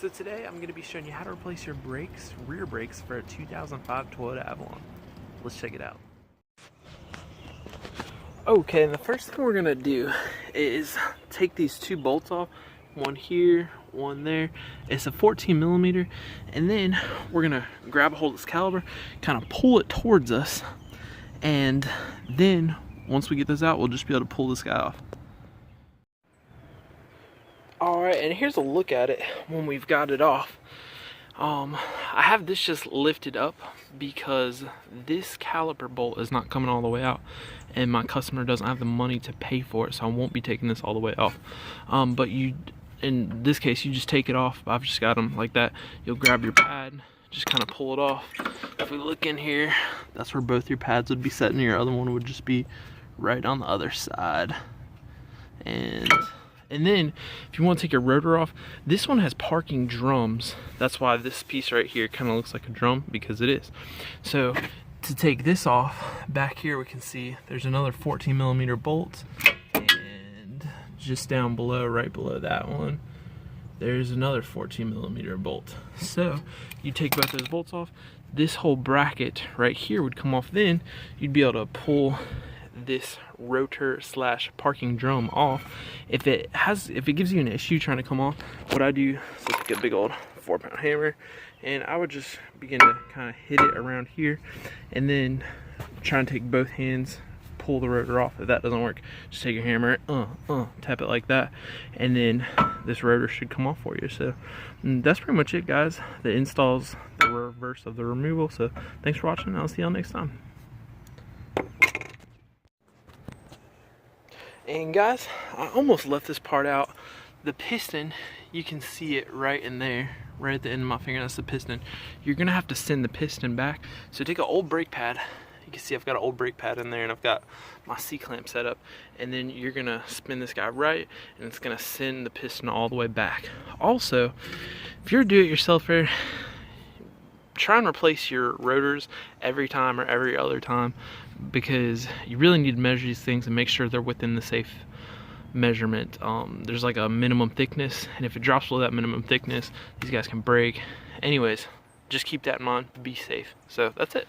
So today I'm going to be showing you how to replace your brakes, rear brakes, for a 2005 Toyota Avalon. Let's check it out. Okay, and the first thing we're going to do is take these two bolts off. One here, one there. It's a 14 millimeter, and then we're going to grab a hold of this caliper, kind of pull it towards us, and then once we get this out, we'll just be able to pull this guy off. Alright, and here's a look at it when we've got it off. I have this just lifted up because this caliper bolt is not coming all the way out, and my customer doesn't have the money to pay for it, so I won't be taking this all the way off. But you, in this case, you just take it off. I've just got them like that. You'll grab your pad, just kind of pull it off. If we look in here, that's where both your pads would be set, and your other one would just be right on the other side. And then, if you want to take your rotor off, this one has parking drums. That's why this piece right here kind of looks like a drum, because it is. So, to take this off, back here we can see there's another 14 millimeter bolt. And just down below, right below that one, there's another 14 millimeter bolt. So, you take both those bolts off, this whole bracket right here would come off. Then, you'd be able to pull this rotor slash parking drum off. If it gives you an issue trying to come off, what I do is take a big old 4-pound hammer, and I would just begin to kind of hit it around here, and then try and take both hands, pull the rotor off. If that doesn't work, just take your hammer, tap it like that, and then this rotor should come off for you. So that's pretty much it, guys. The install's the reverse of the removal. So thanks for watching. I'll see y'all next time. And guys, I almost left this part out. The piston, you can see it right in there, right at the end of my finger. That's the piston. You're gonna have to send the piston back. So take an old brake pad. You can see I've got an old brake pad in there, and I've got my C-clamp set up. And then you're gonna spin this guy right, and it's gonna send the piston all the way back. Also, if you're a do-it-yourselfer, try and replace your rotors every time or every other time, because you really need to measure these things and make sure they're within the safe measurement. There's like a minimum thickness, and if it drops below that minimum thickness, these guys can break. Anyways, just keep that in mind. Be safe. So that's it.